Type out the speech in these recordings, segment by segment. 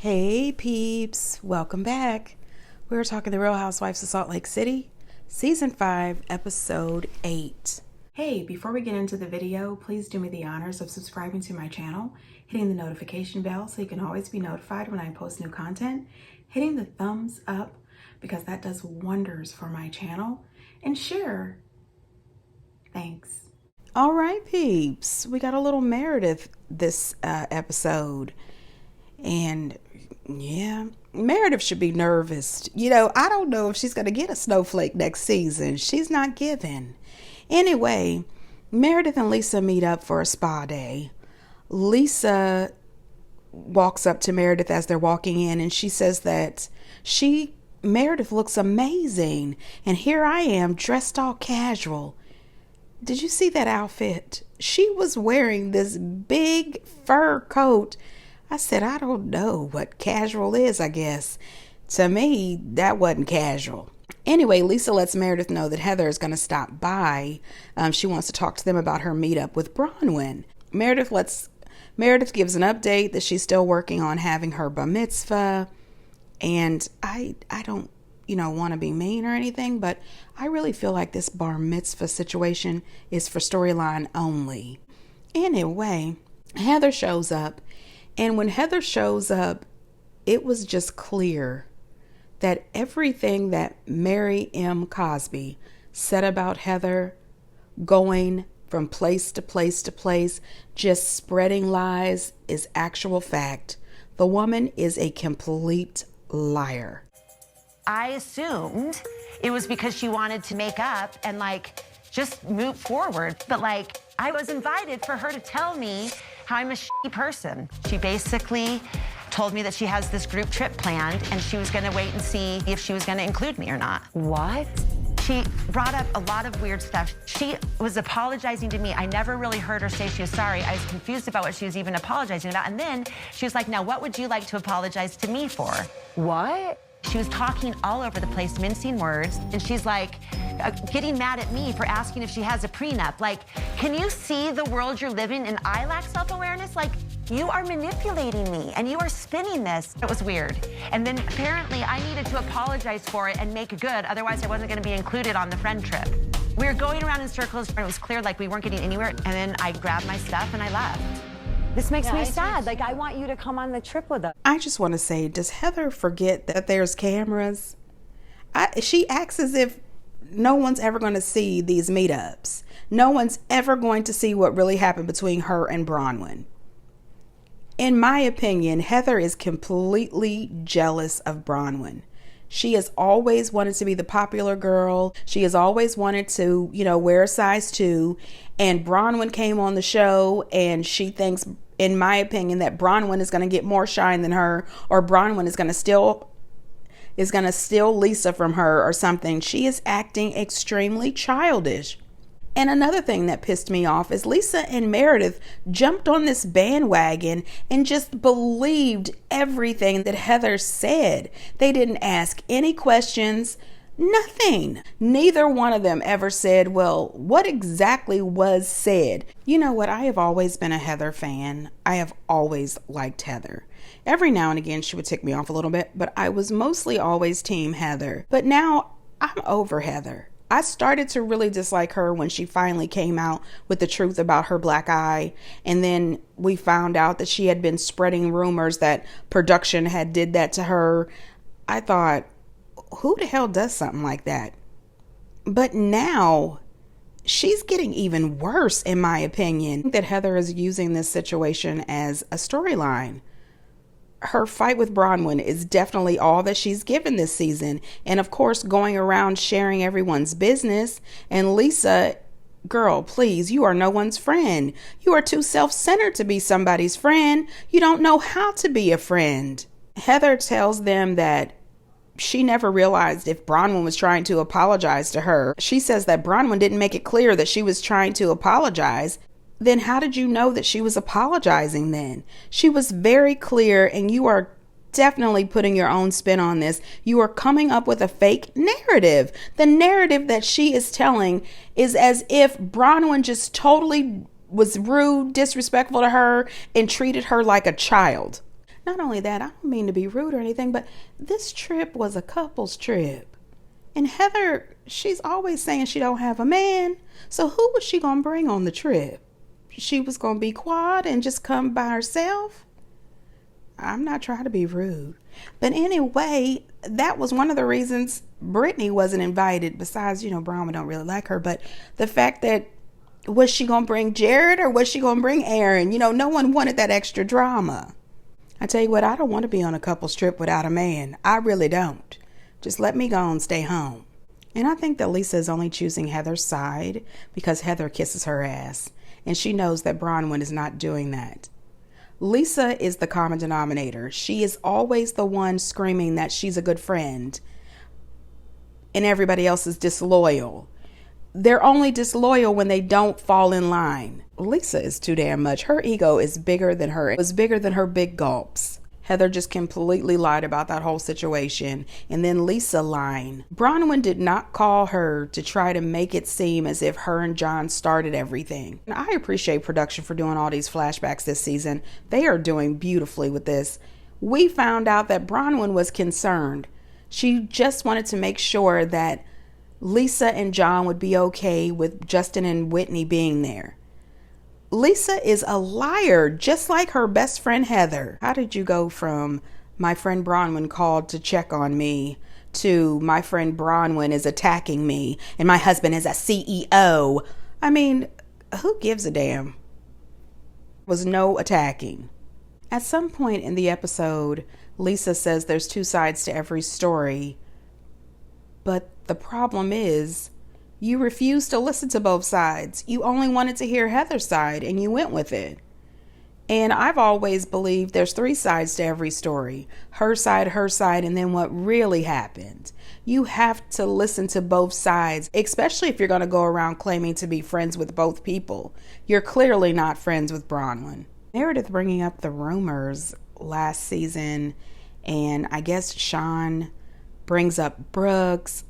Hey peeps, welcome back. We're talking The Real Housewives of Salt Lake City, Season 5, Episode 8. Hey, before we get into the video, please do me the honors of subscribing to my channel, hitting the notification bell so you can always be notified when I post new content, hitting the thumbs up because that does wonders for my channel, and share. Thanks. All right, peeps, we got a little Meredith this episode. And yeah, Meredith should be nervous. I don't know if she's going to get a snowflake next season. She's not giving. Anyway, Meredith and Lisa meet up for a spa day. Lisa walks up to Meredith as they're walking in, and she says that Meredith looks amazing. And here I am dressed all casual. Did you see that outfit? She was wearing this big fur coat. I said, I don't know what casual is, I guess. To me, that wasn't casual. Anyway, Lisa lets Meredith know that Heather is going to stop by. She wants to talk to them about her meetup with Bronwyn. Meredith gives an update that she's still working on having her bar mitzvah. And I don't, want to be mean or anything, but I really feel like this bar mitzvah situation is for storyline only. Anyway, Heather shows up. And when Heather shows up, it was just clear that everything that Mary M. Cosby said about Heather, going from place to place to place, just spreading lies, is actual fact. The woman is a complete liar. I assumed it was because she wanted to make up and just move forward. But I was invited for her to tell me how I'm a shitty person. She basically told me that she has this group trip planned and she was gonna wait and see if she was gonna include me or not. What? She brought up a lot of weird stuff. She was apologizing to me. I never really heard her say she was sorry. I was confused about what she was even apologizing about. And then she was like, now what would you like to apologize to me for? What? She was talking all over the place, mincing words, and she's getting mad at me for asking if she has a prenup. Can you see the world you're living in? I lack self-awareness. You are manipulating me, and you are spinning this. It was weird. And then apparently I needed to apologize for it and make it good, otherwise I wasn't gonna be included on the friend trip. We were going around in circles, and it was clear we weren't getting anywhere, and then I grabbed my stuff and I left. This makes me sad. I want you to come on the trip with us. I just want to say, does Heather forget that there's cameras? She acts as if no one's ever going to see these meetups. No one's ever going to see what really happened between her and Bronwyn. In my opinion, Heather is completely jealous of Bronwyn. She has always wanted to be the popular girl. She has always wanted to, wear a size 2. And Bronwyn came on the show and she thinks, in my opinion, that Bronwyn is going to get more shine than her, or Bronwyn is going to steal Lisa from her or something. She is acting extremely childish. And another thing that pissed me off is Lisa and Meredith jumped on this bandwagon and just believed everything that Heather said. They didn't ask any questions, nothing. Neither one of them ever said, well, what exactly was said? You know what? I have always been a Heather fan. I have always liked Heather. Every now and again, she would tick me off a little bit, but I was mostly always team Heather. But now I'm over Heather. I started to really dislike her when she finally came out with the truth about her black eye. And then we found out that she had been spreading rumors that production had did that to her. I thought, who the hell does something like that? But now she's getting even worse, in my opinion. I think that Heather is using this situation as a storyline. Her fight with Bronwyn is definitely all that she's given this season. And of course, going around sharing everyone's business. And Lisa, girl, please, you are no one's friend. You are too self-centered to be somebody's friend. You don't know how to be a friend. Heather tells them that she never realized if Bronwyn was trying to apologize to her. She says that Bronwyn didn't make it clear that she was trying to apologize. Then how did you know that she was apologizing then? She was very clear, and you are definitely putting your own spin on this. You are coming up with a fake narrative. The narrative that she is telling is as if Bronwyn just totally was rude, disrespectful to her, and treated her like a child. Not only that, I don't mean to be rude or anything, but this trip was a couple's trip. And Heather, she's always saying she don't have a man. So who was she going to bring on the trip? She was going to be quiet and just come by herself? I'm not trying to be rude. But anyway, that was one of the reasons Brittany wasn't invited. Besides, Brahma don't really like her. But the fact that, was she going to bring Jared or was she going to bring Aaron? No one wanted that extra drama. I tell you what, I don't want to be on a couple's trip without a man. I really don't. Just let me go and stay home. And I think that Lisa is only choosing Heather's side because Heather kisses her ass. And she knows that Bronwyn is not doing that. Lisa is the common denominator. She is always the one screaming that she's a good friend. And everybody else is disloyal. They're only disloyal when they don't fall in line. Lisa is too damn much. Her ego is bigger than her. It was bigger than her big gulps. Heather just completely lied about that whole situation. And then Lisa lying. Bronwyn did not call her to try to make it seem as if her and John started everything. And I appreciate production for doing all these flashbacks this season. They are doing beautifully with this. We found out that Bronwyn was concerned. She just wanted to make sure that Lisa and John would be okay with Justin and Whitney being there. Lisa is a liar, just like her best friend Heather. How did you go from my friend Bronwyn called to check on me to my friend Bronwyn is attacking me and my husband is a CEO? I mean, who gives a damn? Was no attacking. At some point in the episode, Lisa says there's two sides to every story. But the problem is, you refused to listen to both sides. You only wanted to hear Heather's side and you went with it. And I've always believed there's three sides to every story. Her side, and then what really happened. You have to listen to both sides, especially if you're going to go around claiming to be friends with both people. You're clearly not friends with Bronwyn. Meredith bringing up the rumors last season, and I guess Sean brings up Brooks.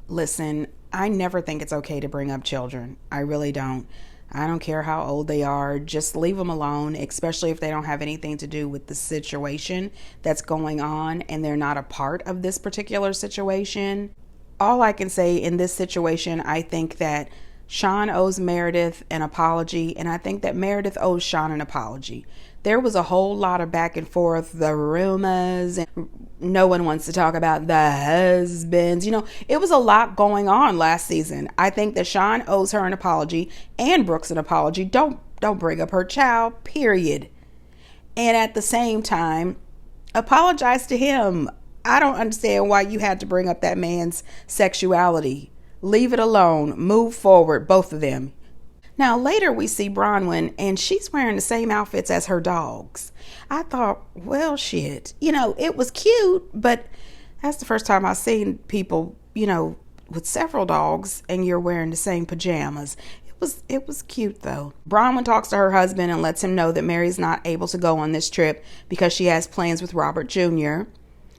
Listen, I never think it's okay to bring up children. I really don't. I don't care how old they are. Just leave them alone, especially if they don't have anything to do with the situation that's going on and they're not a part of this particular situation. All I can say in this situation, I think that Sean owes Meredith an apology, and I think that Meredith owes Sean an apology. There was a whole lot of back and forth, the rumors, and no one wants to talk about the husbands. It was a lot going on last season. I think that Sean owes her an apology and Brooks an apology. Don't bring up her child, period. And at the same time, apologize to him. I don't understand why you had to bring up that man's sexuality. Leave it alone. Move forward, both of them. Now, later we see Bronwyn, and she's wearing the same outfits as her dogs. I thought, well, shit. It was cute, but that's the first time I've seen people, with several dogs, and you're wearing the same pajamas. It was cute, though. Bronwyn talks to her husband and lets him know that Mary's not able to go on this trip because she has plans with Robert Jr.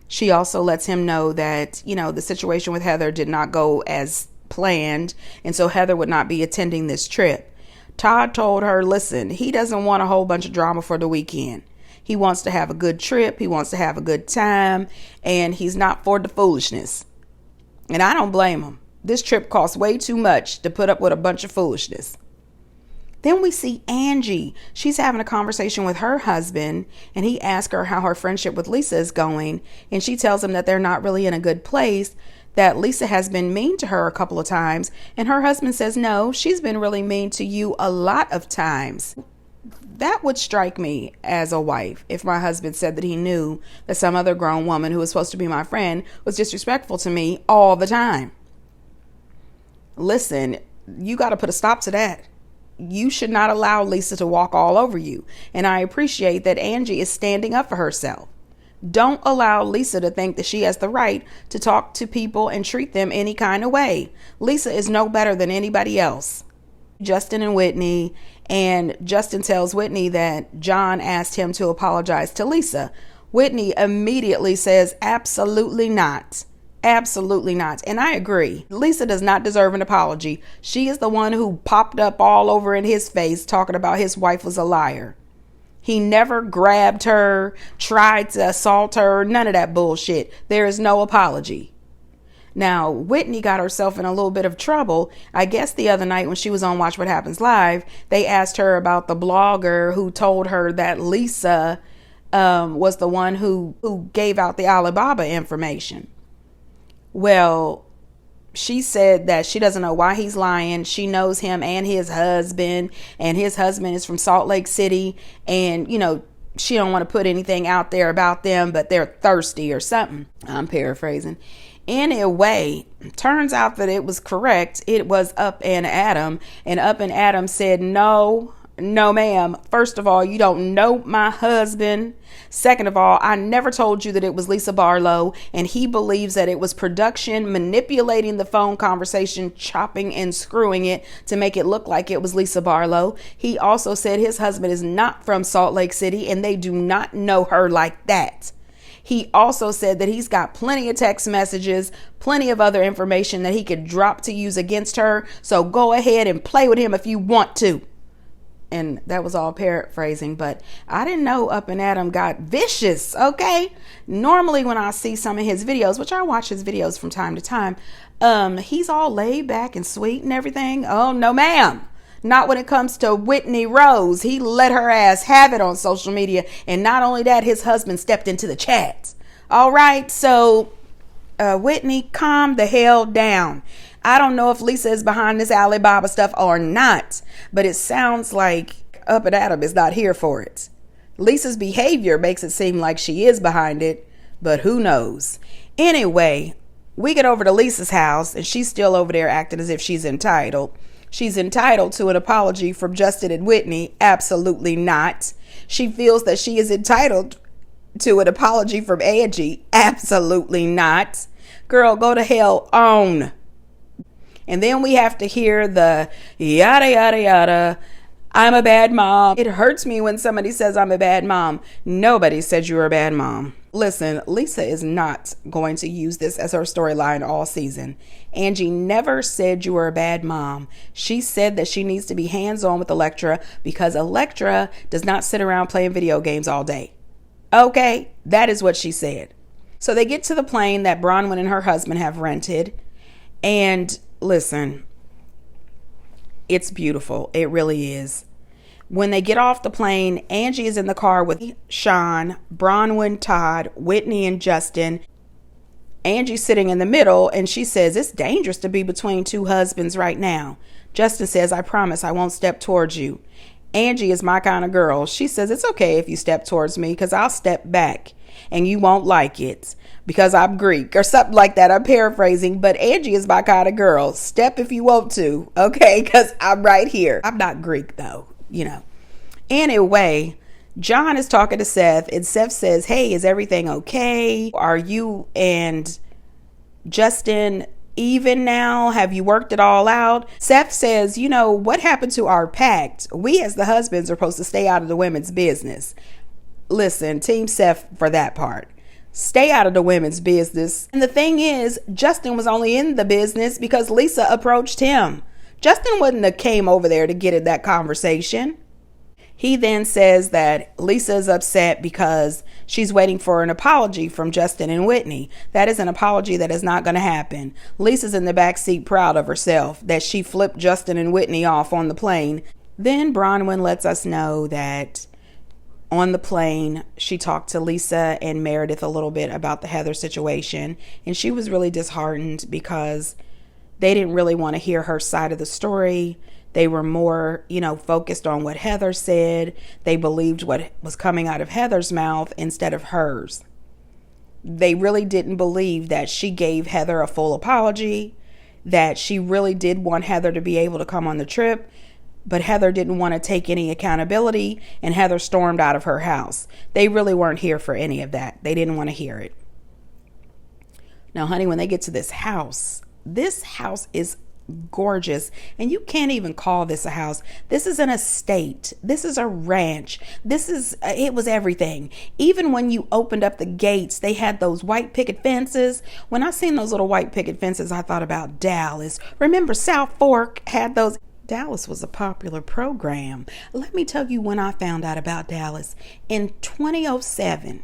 She also lets him know that, the situation with Heather did not go as planned, and so Heather would not be attending this trip. Todd told her, listen, he doesn't want a whole bunch of drama for the weekend. He wants to have a good trip. He wants to have a good time, and he's not for the foolishness. And I don't blame him. This trip costs way too much to put up with a bunch of foolishness. Then we see Angie. She's having a conversation with her husband, and he asks her how her friendship with Lisa is going, and she tells him that they're not really in a good place, that Lisa has been mean to her a couple of times, and her husband says, no, she's been really mean to you a lot of times. That would strike me as a wife if my husband said that he knew that some other grown woman who was supposed to be my friend was disrespectful to me all the time. Listen, you got to put a stop to that. You should not allow Lisa to walk all over you. And I appreciate that Angie is standing up for herself. Don't allow Lisa to think that she has the right to talk to people and treat them any kind of way. Lisa is no better than anybody else. Justin and Whitney, and Justin tells Whitney that John asked him to apologize to Lisa. Whitney immediately says, absolutely not. Absolutely not. And I agree. Lisa does not deserve an apology. She is the one who popped up all over in his face talking about his wife was a liar. He never grabbed her, tried to assault her, none of that bullshit. There is no apology. Now, Whitney got herself in a little bit of trouble. I guess the other night when she was on Watch What Happens Live, they asked her about the blogger who told her that Lisa was the one who gave out the Alibaba information. Well, she said that she doesn't know why he's lying. She knows him and his husband is from Salt Lake City. And, you know, she don't want to put anything out there about them, but they're thirsty or something. I'm paraphrasing. Anyway, turns out that it was correct. It was Up and Adam. And Up and Adam said, no, ma'am. First of all, you don't know my husband. Second of all, I never told you that it was Lisa Barlow, and he believes that it was production manipulating the phone conversation, chopping and screwing it to make it look like it was Lisa Barlow. He also said his husband is not from Salt Lake City and they do not know her like that. He also said that he's got plenty of text messages, plenty of other information that he could drop to use against her. So go ahead and play with him if you want to. And that was all paraphrasing, but I didn't know Up and Adam got vicious, okay? Normally when I see some of his videos, which I watch his videos from time to time, he's all laid back and sweet and everything. Oh, no, ma'am. Not when it comes to Whitney Rose. He let her ass have it on social media. And not only that, his husband stepped into the chat. All right, so Whitney, calm the hell down. I don't know if Lisa is behind this Alibaba stuff or not, but it sounds like Up and Adam is not here for it. Lisa's behavior makes it seem like she is behind it, but who knows? Anyway, we get over to Lisa's house and she's still over there acting as if she's entitled. She's entitled to an apology from Justin and Whitney. Absolutely not. She feels that she is entitled to an apology from Angie. Absolutely not. Girl, go to hell on. And then we have to hear the yada, yada, yada. I'm a bad mom. It hurts me when somebody says I'm a bad mom. Nobody said you were a bad mom. Listen, Lisa is not going to use this as her storyline all season. Angie never said you were a bad mom. She said that she needs to be hands-on with Elektra because Elektra does not sit around playing video games all day. Okay, that is what she said. So they get to the plane that Bronwyn and her husband have rented. And listen, it's beautiful. It really is. When they get off the plane, Angie is in the car with Sean, Bronwyn, Todd, Whitney, and Justin. Angie's sitting in the middle, and she says, it's dangerous to be between two husbands right now. Justin says, I promise I won't step towards you. Angie is my kind of girl. She says, it's okay if you step towards me because I'll step back and you won't like it because I'm Greek or something like that. I'm paraphrasing, but Angie is my kind of girl. Step if you want to, okay? Because I'm right here. I'm not Greek though, you know. Anyway, John is talking to Seth and Seth says, hey, is everything okay? Are you and Justin even now? Have you worked it all out? Seth says, you know, what happened to our pact? We as the husbands are supposed to stay out of the women's business. Listen, Team Seth for that part. Stay out of the women's business. And the thing is, Justin was only in the business because Lisa approached him. Justin wouldn't have came over there to get in that conversation. He then says that Lisa is upset because she's waiting for an apology from Justin and Whitney. That is an apology that is not going to happen. Lisa's in the backseat proud of herself that she flipped Justin and Whitney off on the plane. Then Bronwyn lets us know that on the plane, she talked to Lisa and Meredith a little bit about the Heather situation. And she was really disheartened because they didn't really want to hear her side of the story. They were more, focused on what Heather said. They believed what was coming out of Heather's mouth instead of hers. They really didn't believe that she gave Heather a full apology, that she really did want Heather to be able to come on the trip, but Heather didn't want to take any accountability, and Heather stormed out of her house. They really weren't here for any of that. They didn't want to hear it. Now, honey, when they get to this house is gorgeous, and you can't even call this a house. This is an estate. This is a ranch. It was everything. Even when you opened up the gates, they had those white picket fences. When I seen those little white picket fences, I thought about Dallas. Remember South Fork had those? Dallas was a popular program. Let me tell you when I found out about Dallas. In 2007,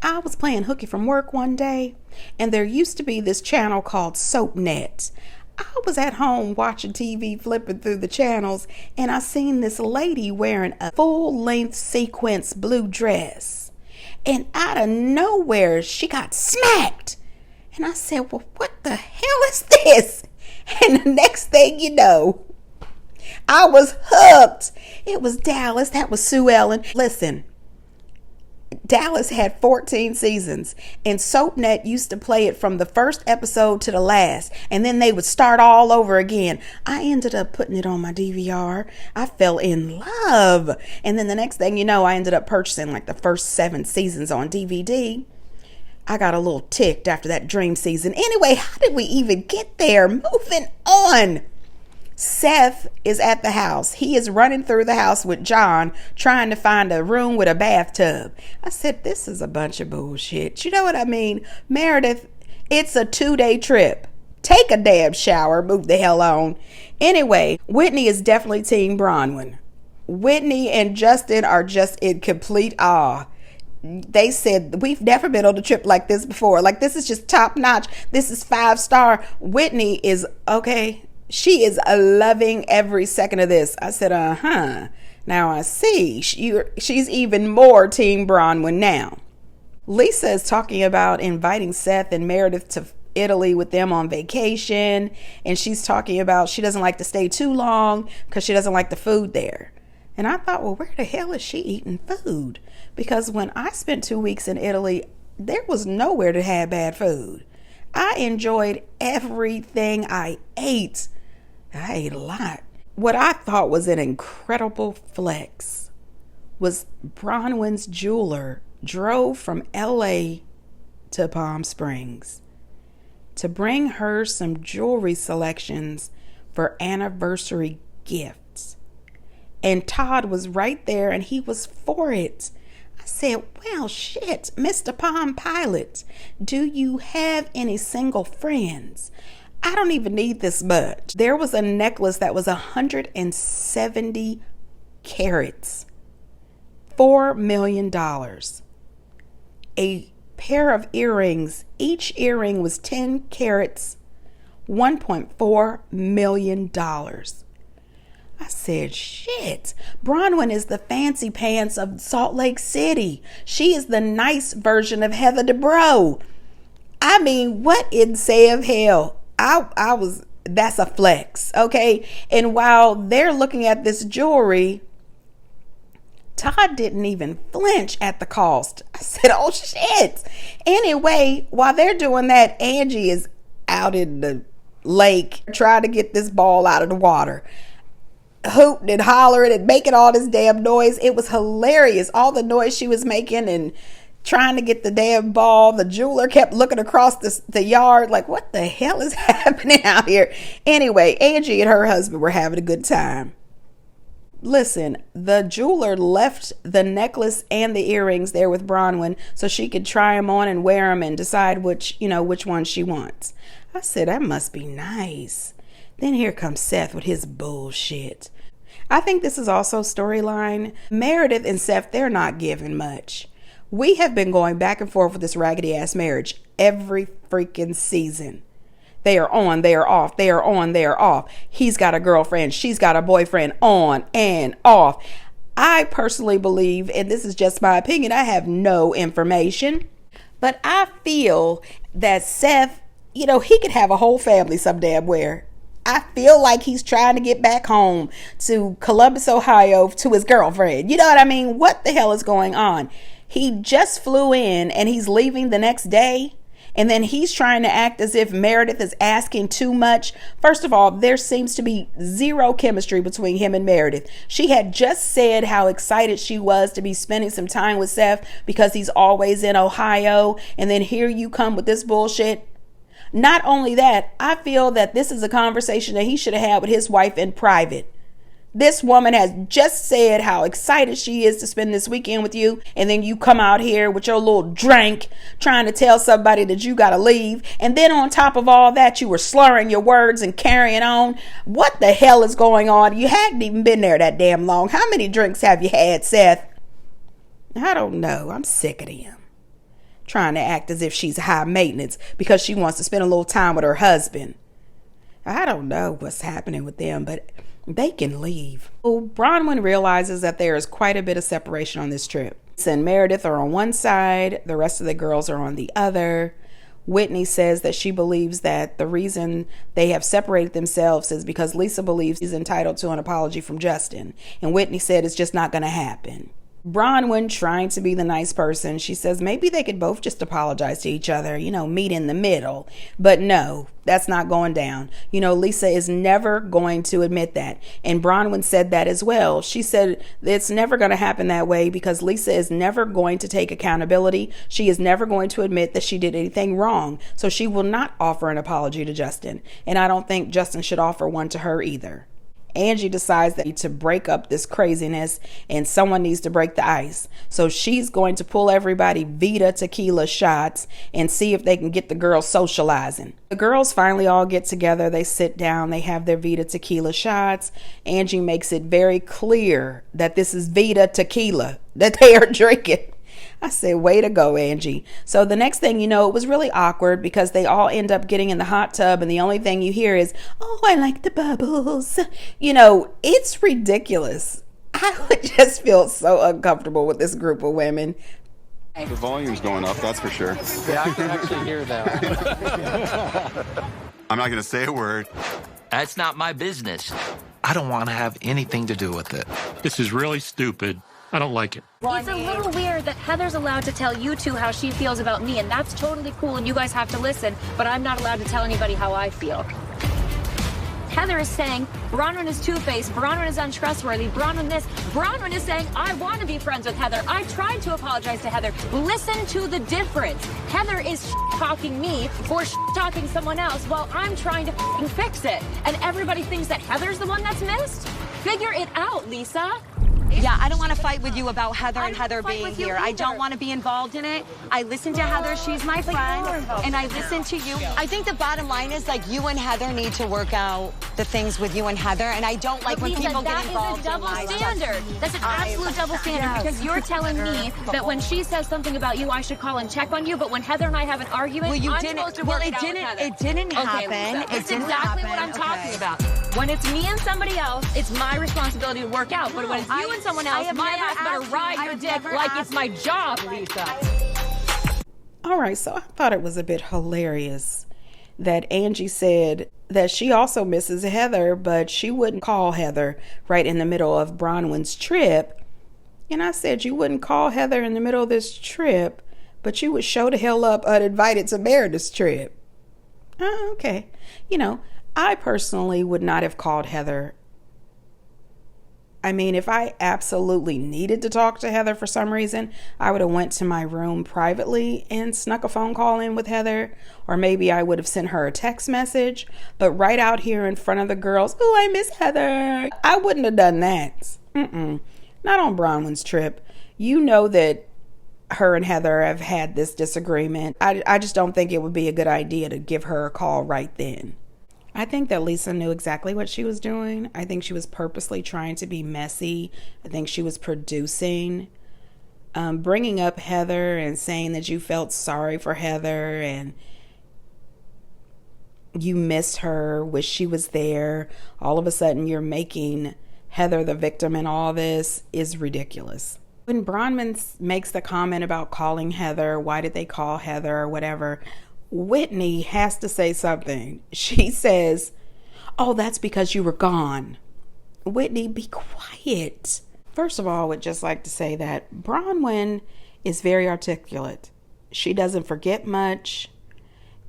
I was playing hooky from work one day, and there used to be this channel called SoapNet. I was at home watching TV, flipping through the channels, and I seen this lady wearing a full-length sequence blue dress. And out of nowhere, she got smacked. And I said, well, what the hell is this? And the next thing you know, I was hooked. It was Dallas. That was Sue Ellen. Listen, Dallas had 14 seasons, and SoapNet used to play it from the first episode to the last, and then they would start all over again. I ended up putting it on my DVR. I fell in love. And then the next thing you know, I ended up purchasing like the first 7 seasons on DVD. I got a little ticked after that dream season. Anyway, how did we even get there? Moving on. Seth is at the house. He is running through the house with John, trying to find a room with a bathtub. I said, this is a bunch of bullshit. You know what I mean? Meredith, it's a 2-day trip. Take a damn shower. Move the hell on. Anyway, Whitney is definitely Team Bronwyn. Whitney and Justin are just in complete awe. They said, we've never been on a trip like this before. Like, this is just top notch. This is 5-star. Whitney is okay. She is loving every second of this. I said, now I see. She's even more Team Bronwyn now. Lisa is talking about inviting Seth and Meredith to Italy with them on vacation. And she's talking about she doesn't like to stay too long because she doesn't like the food there. And I thought, well, where the hell is she eating food? Because when I spent 2 weeks in Italy, there was nowhere to have bad food. I enjoyed everything I ate. I ate a lot. What I thought was an incredible flex was Bronwyn's jeweler drove from LA to Palm Springs to bring her some jewelry selections for anniversary gifts. And Todd was right there and he was for it. I said, well, shit, Mr. Palm Pilot, do you have any single friends? I don't even need this much. There was a necklace that was 170 carats, $4 million. A pair of earrings, each earring was 10 carats, $1.4 million. I said, shit, Bronwyn is the fancy pants of Salt Lake City. She is the nice version of Heather Dubrow. I mean, what in say of hell? That's a flex, okay? And while they're looking at this jewelry, Todd didn't even flinch at the cost. I said, oh shit. Anyway, while they're doing that, Angie is out in the lake trying to get this ball out of the water, hooting and hollering and making all this damn noise. It was hilarious, all the noise she was making and trying to get the damn ball. The jeweler kept looking across the yard like, what the hell is happening out here? Anyway, Angie and her husband were having a good time. Listen, the jeweler left the necklace and the earrings there with Bronwyn so she could try them on and wear them and decide which one she wants. I said, that must be nice. Then here comes Seth with his bullshit. I think this is also storyline. Meredith and Seth, they're not giving much. We have been going back and forth with this raggedy ass marriage every freaking season. They are on, they are off, they are on, they are off. He's got a girlfriend, she's got a boyfriend, on and off. I personally believe, and this is just my opinion, I have no information, but I feel that Seth, he could have a whole family some damn where. I feel like he's trying to get back home to Columbus, Ohio, to his girlfriend. You know what I mean? What the hell is going on? He just flew in and he's leaving the next day. And then he's trying to act as if Meredith is asking too much. First of all, there seems to be zero chemistry between him and Meredith. She had just said how excited she was to be spending some time with Seth because he's always in Ohio. And then here you come with this bullshit. Not only that, I feel that this is a conversation that he should have had with his wife in private. This woman has just said how excited she is to spend this weekend with you, and then you come out here with your little drink trying to tell somebody that you gotta leave, and then on top of all that, you were slurring your words and carrying on. What the hell is going on? You hadn't even been there that damn long. How many drinks have you had, Seth? I don't know. I'm sick of him trying to act as if she's high maintenance because she wants to spend a little time with her husband. I don't know what's happening with them, but they can leave. Well, Bronwyn realizes that there is quite a bit of separation on this trip. Lisa and Meredith are on one side, the rest of the girls are on the other. Whitney says that she believes that the reason they have separated themselves is because Lisa believes she's entitled to an apology from Justin, and Whitney said it's just not going to happen. Bronwyn, trying to be the nice person, she says maybe they could both just apologize to each other, meet in the middle. But no, that's not going down. Lisa is never going to admit that. And Bronwyn said that as well. She said it's never going to happen that way because Lisa is never going to take accountability. She is never going to admit that she did anything wrong. So she will not offer an apology to Justin. And I don't think Justin should offer one to her either. Angie decides that to break up this craziness and someone needs to break the ice. So she's going to pull everybody Vita tequila shots and see if they can get the girls socializing. The girls finally all get together. They sit down. They have their Vita tequila shots. Angie makes it very clear that this is Vita tequila that they are drinking. I said, way to go, Angie. So the next thing you know, it was really awkward because they all end up getting in the hot tub and the only thing you hear is, oh, I like the bubbles. It's ridiculous. I would just feel so uncomfortable with this group of women. The volume's going up, that's for sure. Yeah, I can actually hear that. I'm not going to say a word. That's not my business. I don't want to have anything to do with it. This is really stupid. I don't like it. It's a little weird that Heather's allowed to tell you two how she feels about me, and that's totally cool, and you guys have to listen, but I'm not allowed to tell anybody how I feel. Heather is saying Bronwyn is two-faced, Bronwyn is untrustworthy, Bronwyn this. Bronwyn is saying I want to be friends with Heather. I tried to apologize to Heather. Listen to the difference. Heather is talking me for talking someone else while I'm trying to fix it. And everybody thinks that Heather's the one that's missed? Figure it out, Lisa. Yeah, I don't want to fight with you about Heather and Heather being here. I don't want to be involved in it. I listen to Heather. She's my friend. And I listen to you. I think the bottom line is, you and Heather need to work out the things with you and Heather. And I don't like when people get involved. That is a double standard. That's an absolute double standard because you're telling me that when she says something about you, I should call and check on you. But when Heather and I have an argument, I'm supposed to work it out with Heather. It didn't happen. It's exactly what I'm talking about. When it's me and somebody else, it's my responsibility to work out. But when it's you and someone else, my ass better ride your dick like it's my job, Lisa. All right, so I thought it was a bit hilarious that Angie said that she also misses Heather, but she wouldn't call Heather right in the middle of Bronwyn's trip. And I said, you wouldn't call Heather in the middle of this trip, but you would show the hell up uninvited to Meredith's trip. Oh, okay. I personally would not have called Heather. I mean, if I absolutely needed to talk to Heather for some reason, I would have went to my room privately and snuck a phone call in with Heather, or maybe I would have sent her a text message. But right out here in front of the girls, oh, I miss Heather. I wouldn't have done that. Not on Bronwyn's trip. You know that her and Heather have had this disagreement. I just don't think it would be a good idea to give her a call right then. I think that Lisa knew exactly what she was doing. I think she was purposely trying to be messy. I think she was producing, bringing up Heather and saying that you felt sorry for Heather and you missed her, wish she was there. All of a sudden you're making Heather the victim in all this is ridiculous. When Bronwyn makes the comment about calling Heather, why did they call Heather or whatever, Whitney has to say something. She says, oh, that's because you were gone. Whitney, be quiet. First of all, I would just like to say that Bronwyn is very articulate. She doesn't forget much.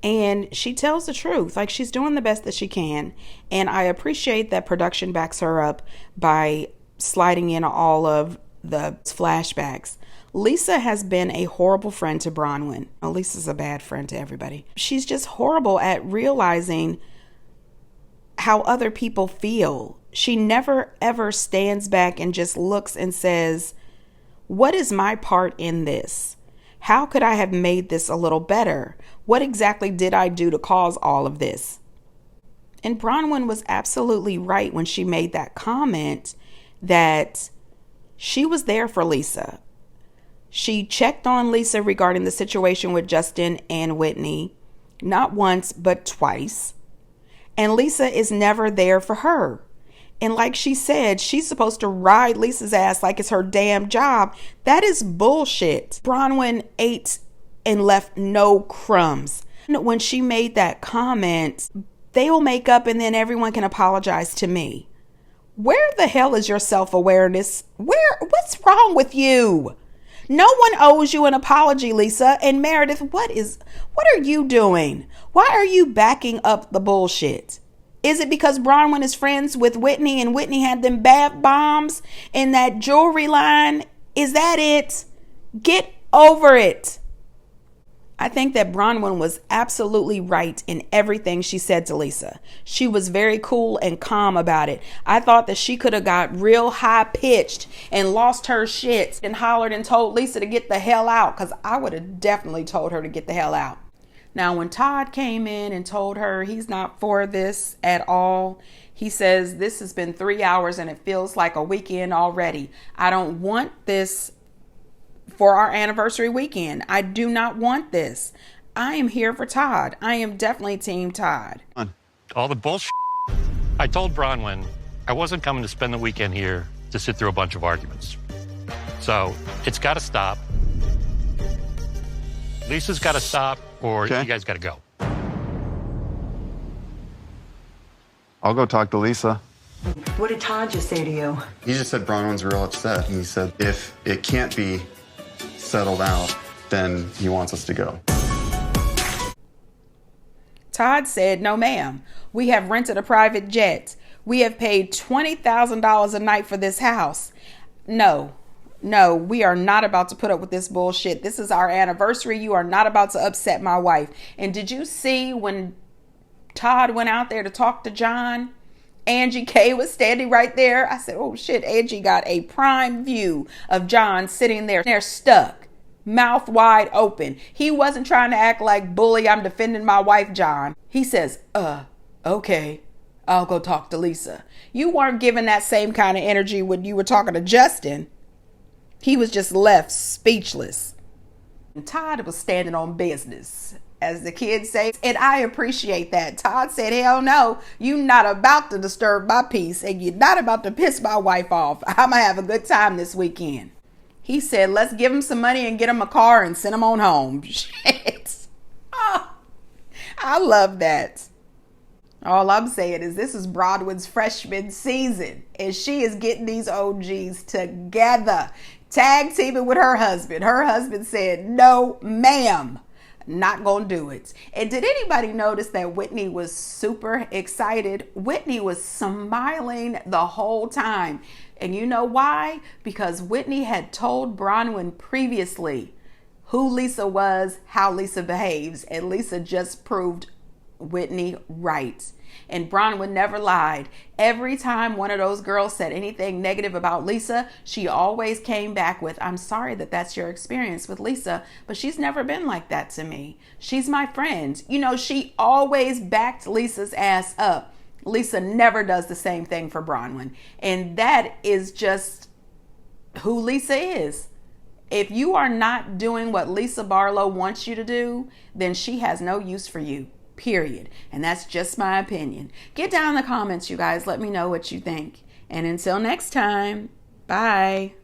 And she tells the truth. She's doing the best that she can. And I appreciate that production backs her up by sliding in all of the flashbacks. Lisa has been a horrible friend to Bronwyn. Oh, Lisa's a bad friend to everybody. She's just horrible at realizing how other people feel. She never ever stands back and just looks and says, what is my part in this? How could I have made this a little better? What exactly did I do to cause all of this? And Bronwyn was absolutely right when she made that comment that she was there for Lisa. She checked on Lisa regarding the situation with Justin and Whitney, not once, but twice. And Lisa is never there for her. And like she said, she's supposed to ride Lisa's ass like it's her damn job. That is bullshit. Bronwyn ate and left no crumbs. When she made that comment, they will make up and then everyone can apologize to me. Where the hell is your self-awareness? What's wrong with you? No one owes you an apology, Lisa. And Meredith, what are you doing? Why are you backing up the bullshit? Is it because Bronwyn is friends with Whitney and Whitney had them bath bombs in that jewelry line? Is that it? Get over it. I think that Bronwyn was absolutely right in everything she said to Lisa. She was very cool and calm about it. I thought that she could have got real high pitched and lost her shit and hollered and told Lisa to get the hell out, because I would have definitely told her to get the hell out. Now, when Todd came in and told her he's not for this at all, he says, this has been 3 hours and it feels like a weekend already. I don't want this for our anniversary weekend. I do not want this. I am here for Todd. I am definitely team Todd. All the bullshit. I told Bronwyn I wasn't coming to spend the weekend here to sit through a bunch of arguments. So it's got to stop. Lisa's got to stop, or you guys got to go. I'll go talk to Lisa. What did Todd just say to you? He just said Bronwyn's real upset. And he said if it can't be settled out, then he wants us to go. Todd said, no, ma'am. We have rented a private jet. We have paid $20,000 a night for this house. No, we are not about to put up with this bullshit. This is our anniversary. You are not about to upset my wife. And did you see when Todd went out there to talk to John? Angie K was standing right there. I said, oh shit, Angie got a prime view of John sitting there stuck, mouth wide open. He wasn't trying to act like bully, I'm defending my wife, John. He says, okay, I'll go talk to Lisa. You weren't giving that same kind of energy when you were talking to Justin. He was just left speechless. And Todd was standing on business, as the kids say, and I appreciate that. Todd said, hell no, you not about to disturb my peace, and you're not about to piss my wife off. I'm gonna have a good time this weekend. He said, let's give him some money and get him a car and send him on home. Shit. Oh, I love that. All I'm saying is this is Bronwyn's freshman season, and she is getting these OGs together, tag teaming with her husband. Her husband said, no, ma'am. Not gonna do it. And did anybody notice that Whitney was super excited? Whitney was smiling the whole time. And you know why? Because Whitney had told Bronwyn previously who Lisa was, how Lisa behaves, and Lisa just proved Whitney right. And Bronwyn never lied. Every time one of those girls said anything negative about Lisa, she always came back with, I'm sorry that that's your experience with Lisa, but she's never been like that to me. She's my friend. You know, she always backed Lisa's ass up. Lisa never does the same thing for Bronwyn. And that is just who Lisa is. If you are not doing what Lisa Barlow wants you to do, then she has no use for you. Period. And that's just my opinion. Get down in the comments, you guys. Let me know what you think. And until next time, bye.